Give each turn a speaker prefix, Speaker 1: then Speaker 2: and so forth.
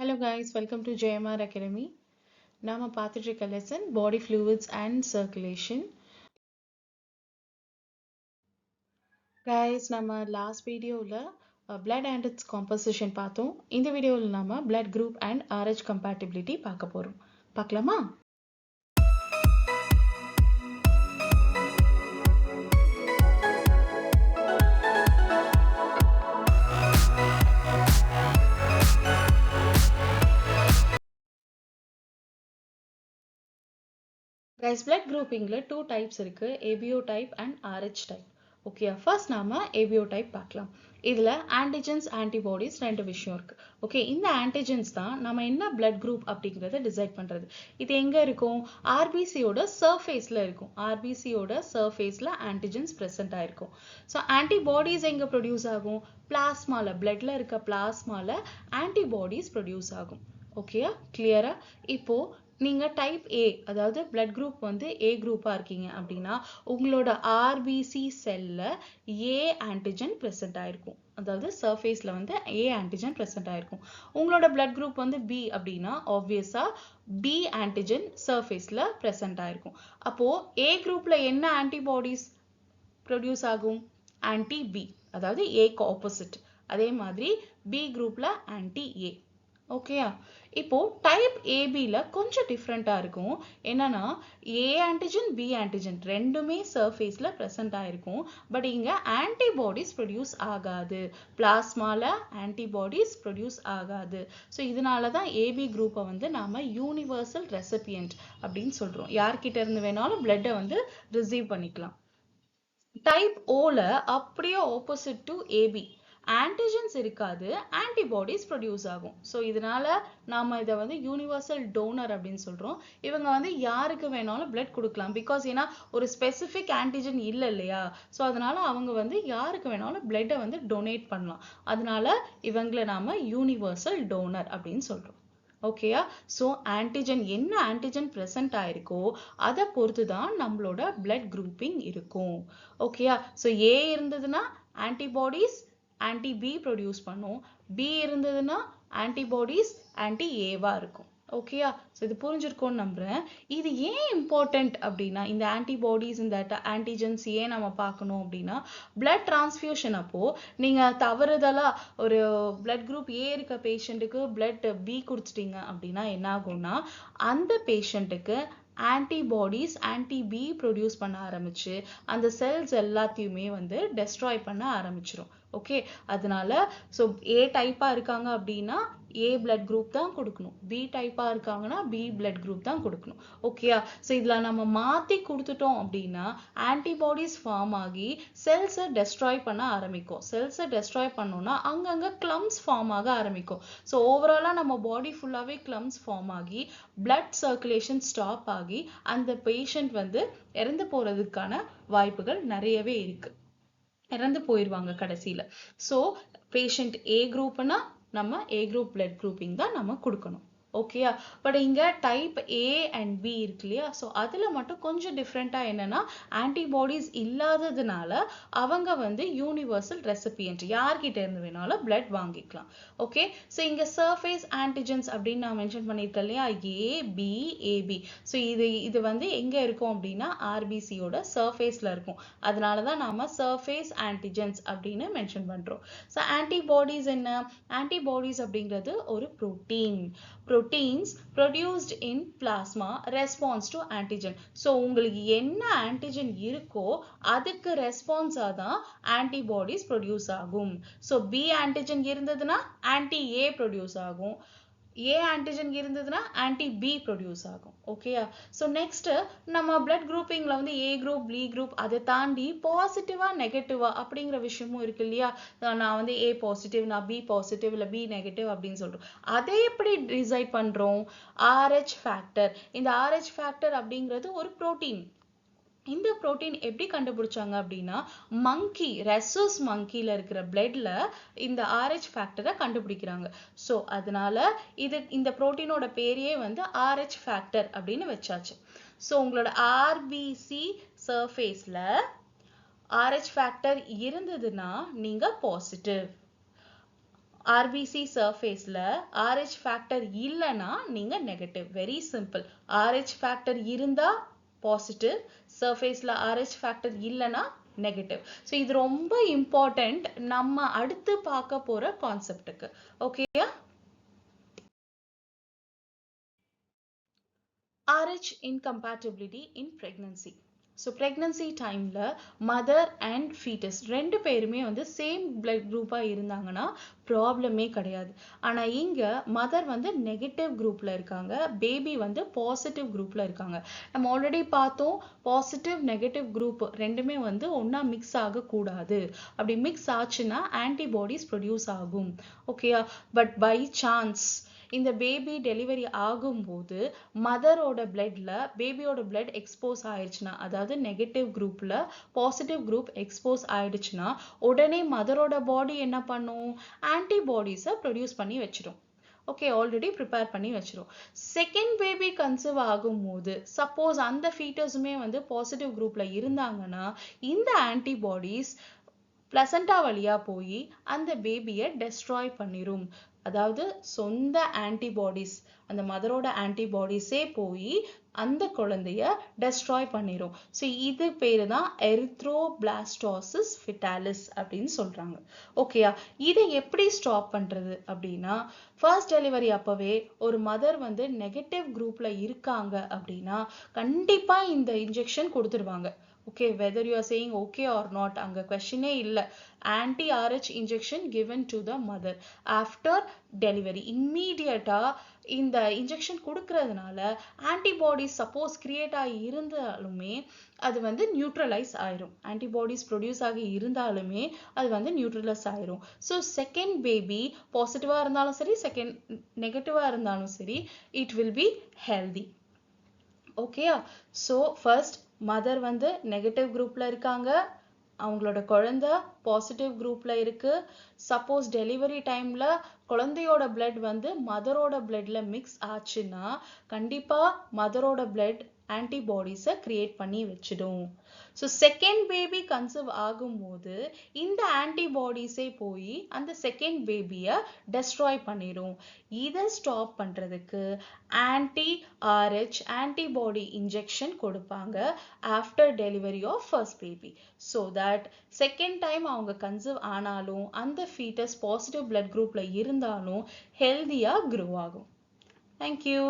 Speaker 1: Hello guys, welcome to JMR Academy. நாம பார்த்துட்டு இருக்க lesson body fluids and circulation. Guys, நம்ம last videoல blood and its composition பார்த்தோம். இந்த வீடியோல நாம blood group and RH compatibility பார்க்க போறோம். பார்க்கலாமா? Guys, blood groupingல two types இருக்கு, ABO type and RH type. Okay, first நாம ABO type பார்க்கலாம். இதுல antigens antibodies ரெண்டு விஷயம் இருக்கு. ஓகே, இந்த antigens தான் நம்ம என்ன blood group அப்படிங்கறத டிசைட் பண்றது. இது எங்க இருக்கும்? RBC யோட சர்ஃபேஸ்ல இருக்கும். RBC யோட சர்ஃபேஸ்ல antigens present ஆயிருக்கும். ஸோ antibodies எங்க ப்ரொடியூஸ் ஆகும்? பிளாஸ்மால, bloodல இருக்க பிளாஸ்மால antibodies ப்ரொடியூஸ் ஆகும். ஓகேயா, கிளியரா? இப்போ நீங்க டைப் ஏ, அதாவது பிளட் குரூப் வந்து ஏ குரூப்பா இருக்கீங்க அப்படின்னா உங்களோட ஆர்பிசி செல்ல ஏ ஆன்டிஜன் பிரசன்ட் ஆயிருக்கும். அதாவது சர்ஃபேஸ்ல வந்து ஏ ஆன்டிஜன் பிரசன்ட் ஆயிருக்கும். உங்களோட பிளட் குரூப் வந்து பி அப்படின்னா ஆப்வியஸா பி ஆன்டிஜன் சர்ஃபேஸ்ல பிரசன்ட் ஆயிருக்கும். அப்போ ஏ குரூப்ல என்ன ஆன்டிபாடிஸ் ப்ரொடியூஸ் ஆகும்? ஆன்டி பி, அதாவது ஏக்கு ஆப்போசிட். அதே மாதிரி பி குரூப்ல ஆன்டி ஏ. ஓகேயா, இப்போ டைப் ஏபில கொஞ்சம் டிஃப்ரெண்டா இருக்கும். என்னன்னா ஏ ஆன்டிஜன் பி ஆன்டிஜன் ரெண்டுமே சர்ஃபேஸ்ல பிரசன்ட் ஆயிருக்கும். பட் இங்க ஆன்டிபாடிஸ் ப்ரொடியூஸ் ஆகாது, பிளாஸ்மால ஆன்டிபாடிஸ் ப்ரொடியூஸ் ஆகாது. ஸோ இதனால தான் ஏபி குரூப்பை வந்து நாம யூனிவர்சல் ரெசிபியன்ட் அப்படின்னு சொல்றோம். யார்கிட்ட இருந்து வேணாலும் பிளட்டை வந்து ரிசீவ் பண்ணிக்கலாம். டைப் ஓல அப்படியே ஆப்போசிட் டு ஏபி, ஆன்டிஜன்ஸ் இருக்காது, ஆன்டிபாடிஸ் ப்ரொடியூஸ் ஆகும். ஸோ இதனால நாம இதை வந்து யூனிவர்சல் டோனர் அப்படின்னு சொல்றோம். இவங்க வந்து யாருக்கு வேணாலும் பிளட் கொடுக்கலாம். பிகாஸ் ஏன்னா ஒரு ஸ்பெசிஃபிக் ஆன்டிஜன் இல்லை இல்லையா? ஸோ அதனால அவங்க வந்து யாருக்கு வேணாலும் பிளட்டை வந்து டொனேட் பண்ணலாம். அதனால இவங்களை நாம யூனிவர்சல் டோனர் அப்படின்னு சொல்றோம். ஓகேயா, ஸோ ஆன்டிஜன் என்ன ஆன்டிஜன் ப்ரெசென்ட் ஆயிருக்கோ அதை பொறுத்து தான் நம்மளோட பிளட் குரூப்பிங் இருக்கும். ஓகேயா, ஸோ ஏ இருந்ததுன்னா ஆன்டிபாடிஸ் ஆன்டி பி ப்ரொடியூஸ் பண்ணும், பி இருந்ததுன்னா ஆன்டிபாடிஸ் ஆன்டி ஏவா இருக்கும். ஓகேயா, ஸோ இது புரிஞ்சிருக்கும்னு நம்புறேன். இது ஏன் இம்பார்ட்டன்ட் அப்படின்னா, இந்த ஆன்டிபாடிஸ் இந்த ஆன்டிஜன்ஸ் ஏன் நம்ம பார்க்கணும் அப்படின்னா, பிளட் டிரான்ஸ்ஃபியூஷன் அப்போ நீங்க தவறுதலா ஒரு பிளட் குரூப் ஏ இருக்க பேஷண்ட்டுக்கு பிளட் பி கொடுத்துட்டீங்க அப்படின்னா என்ன ஆகும்னா, அந்த பேஷண்ட்டுக்கு ஆன்டிபாடிஸ் ஆன்டி பி ப்ரொடியூஸ் பண்ண ஆரம்பிச்சு அந்த செல்ஸ் எல்லாத்தையுமே வந்து டெஸ்ட்ராய் பண்ண ஆரம்பிச்சிரும். ஓகே, அதனால ஸோ ஏ டைப்பா இருக்காங்க அப்படின்னா ஏ பிளட் குரூப் தான் கொடுக்கணும், பி டைப்பா இருக்காங்கன்னா பி பிளட் குரூப் தான் கொடுக்கணும். ஓகேயா, ஸோ இதுல நம்ம மாத்தி கொடுத்துட்டோம் அப்படின்னா ஆன்டிபாடிஸ் ஃபார்ம் ஆகி செல்ஸை டெஸ்ட்ராய் பண்ண ஆரம்பிக்கும். செல்ஸை டெஸ்ட்ராய் பண்ணோம்னா அங்கங்க கிளம்ஸ் ஃபார்ம் ஆக ஆரம்பிக்கும். ஸோ ஓவராலா நம்ம பாடி ஃபுல்லாவே கிளம்ஸ் ஃபார்ம் ஆகி பிளட் சர்க்குலேஷன் ஸ்டாப் ஆகி அந்த பேஷண்ட் வந்து இறந்து போறதுக்கான வாய்ப்புகள் நிறையவே இருக்கு. இறந்து போயிடுவாங்க கடைசியில. ஸோ பேஷண்ட் ஏ குரூப்னா நம்ம ஏ குரூப் பிளட் குரூப்பிங் தான் நம்ம கொடுக்கணும். ஓகேயா, பட் இங்க டைப் ஏ அண்ட் பி இருக்கு இல்லையா? ஸோ அதுல மட்டும் கொஞ்சம் டிஃப்ரெண்டா என்னன்னா ஆன்டிபாடிஸ் இல்லாததுனால அவங்க வந்து யூனிவர்சல் ரெசிபியன்ட், யார்கிட்ட இருந்து வேணாலும் பிளட் வாங்கிக்கலாம். ஓகே, ஸோ இங்க சர்ஃபேஸ் ஆன்டிஜென்ஸ் அப்படின்னு நான் மென்ஷன் பண்ணியிருக்கேன் இல்லையா? ஏ பி ஏபி. ஸோ இது வந்து எங்க இருக்கும் அப்படின்னா ஆர்பிசியோட சர்ஃபேஸ்ல இருக்கும். அதனால தான் நாம சர்ஃபேஸ் ஆன்டிஜென்ஸ் அப்படின்னு மென்ஷன் பண்றோம். ஸோ ஆன்டிபாடிஸ் என்ன? ஆன்டிபாடிஸ் அப்படிங்கிறது ஒரு protein. proteins produced in plasma response to antigen. So உங்களுக்கு என்ன ஆன்டிஜன் இருக்கோ அதுக்கு ரெஸ்பான்ஸா தான் ஆன்டிபாடிஸ் ப்ரொடியூஸ் ஆகும். ஸோ பி ஆன்டிஜன் இருந்ததுன்னா ஆன்டி ஏ ப்ரொடியூஸ் ஆகும், ஏ ஆன்டிஜன் இருந்ததுன்னா ஆன்டி பி ப்ரொடியூஸ் ஆகும். ஓகேயா, ஸோ நெக்ஸ்ட் நம்ம பிளட் குரூப்பிங்ல வந்து ஏ குரூப் பி குரூப் அதை தாண்டி பாசிட்டிவா நெகட்டிவா அப்படிங்கிற விஷயமும் இருக்கு இல்லையா? நான் வந்து ஏ பாசிட்டிவ், நான் பி பாசிட்டிவ் இல்லை பி நெகட்டிவ் அப்படின்னு சொல்றோம். அதை எப்படி டிசைட் பண்றோம்? RH factor. இந்த RH ஃபேக்டர் அப்படிங்கிறது ஒரு புரோட்டீன். இந்த புரோட்டீன் எப்படி கண்டுபிடிச்சாங்க அப்படின்னா, மங்கி ரெசஸ் மங்கில இருக்கிற பிளட்ல இந்த RH ஃபேக்டரை கண்டுபிடிக்கிறாங்க. ஸோ அதனால இந்த புரோட்டீனோட பேரையே வந்து RH ஃபேக்டர் அப்படின்னு வச்சாச்சு. ஸோ உங்களோட ஆர்பிசி சர்ஃபேஸ்ல RH ஃபேக்டர் இருந்ததுன்னா நீங்க பாசிட்டிவ், RBC surfaceல RH factor இல்லனா நீங்க negative. Very simple. RH factor இருந்தா positive, surfaceல RH factor இல்லனா negative. So இது ரொம்ப important நம்ம அடுத்து பார்க்க போற கான்செப்ட்டுக்கு. ஓகேயா? RH incompatibility in pregnancy. So pregnancy timeல mother and fetus ரெண்டு பேருமே வந்து same blood groupா இருந்தாங்கன்னா ப்ராப்ளமே கிடையாது. ஆனா இங்க mother வந்து நெகட்டிவ் குரூப்ல இருக்காங்க, பேபி வந்து பாசிட்டிவ் குரூப்ல இருக்காங்க. நம்ம ஆல்ரெடி பார்த்தோம் பாசிட்டிவ் நெகட்டிவ் குரூப் ரெண்டுமே வந்து ஒண்ணா மிக்ஸ் ஆகக்கூடாது. அப்படி மிக்ஸ் ஆச்சுன்னா ஆன்டிபாடிஸ் ப்ரொடியூஸ் ஆகும். ஓகேயா? பட் பை சான்ஸ் இந்த பேபி டெலிவரி ஆகும்போது மதரோட பிளட்ல பேபியோட பிளட் எக்ஸ்போஸ் ஆயிடுச்சுன்னா, அதாவது நெகட்டிவ் குரூப்ல பாசிட்டிவ் குரூப் எக்ஸ்போஸ் ஆயிடுச்சுன்னா உடனே மதரோட பாடி என்ன பண்ணும்? ஆன்டிபாடிஸை ப்ரொடியூஸ் பண்ணி வச்சிடும். ஓகே, ஆல்ரெடி ப்ரிப்பேர் பண்ணி வச்சிரும். செகண்ட் பேபி கன்சீவ் ஆகும்போது சப்போஸ் அந்த ஃபீட்டஸுமே வந்து பாசிட்டிவ் குரூப்ல இருந்தாங்கன்னா இந்த ஆன்டிபாடிஸ் பிளசண்டா வழியா போய் அந்த பேபியை டெஸ்ட்ராய் பண்ணிரும். அதாவது சொந்த ஆன்டிபாடிஸ், அந்த மதரோட ஆன்டிபாடிஸே போய் அந்த குழந்தைய டெஸ்ட்ராய் பண்ணிரும். ஸோ இது பேரு தான் எரித்ரோபிளாஸ்டோசிஸ் ஃபிட்டாலிஸ் அப்படின்னு சொல்றாங்க. ஓகேயா? இதை எப்படி ஸ்டாப் பண்றது அப்படின்னா, ஃபர்ஸ்ட் டெலிவரி அப்பவே ஒரு மதர் வந்து நெகட்டிவ் குரூப்ல இருக்காங்க அப்படின்னா கண்டிப்பா இந்த இன்ஜெக்ஷன் கொடுத்துருவாங்க. Okay, whether you are saying okay or not, அங்க questionே இல்ல. Anti-RH injection given to the mother after delivery. Immediate-ஆ இந்த இன்ஜெக்ஷன் கொடுக்கறதுனால ஆன்டிபாடிஸ் சப்போஸ் கிரியேட் ஆகி இருந்தாலுமே அது வந்து நியூட்ரலைஸ் ஆயிரும். ஆன்டிபாடிஸ் ப்ரொடியூஸ் ஆகி இருந்தாலுமே அது வந்து நியூட்ரலைஸ் ஆயிரும். ஸோ செகண்ட் பேபி பாசிட்டிவா இருந்தாலும் சரி, செகண்ட் நெகட்டிவா இருந்தாலும் சரி, இட் வில் பி ஹெல்தி. ஓகேயா? ஸோ ஃபர்ஸ்ட் மதர் வந்து நெகட்டிவ் குரூப்ல இருக்காங்க, அவங்களோட குழந்தை பாசிட்டிவ் குரூப்ல இருக்கு. சப்போஸ் டெலிவரி டைம்ல குழந்தையோட பிளட் வந்து மதரோட பிளட்ல மிக்ஸ் ஆச்சுன்னா கண்டிப்பா மதரோட பிளட் ஆன்டிபாடிஸை கிரியேட் பண்ணி வச்சிடும். ஸோ செகண்ட் பேபி கன்சீவ் ஆகும்போது இந்த ஆன்டிபாடிஸே போய் அந்த செகண்ட் பேபியை டெஸ்ட்ராய் பண்ணிடும். இதை ஸ்டாப் பண்றதுக்கு ஆன்டி-RH ஆன்டிபாடி இன்ஜெக்ஷன் கொடுப்பாங்க after delivery of first baby. So that second time அவங்க கன்சீவ் ஆனாலும் அந்த ஃபீட்டஸ் பாசிட்டிவ் பிளட் குரூப்ல இருந்தாலும் ஹெல்தியா க்ரோ ஆகும். தேங்க்யூ.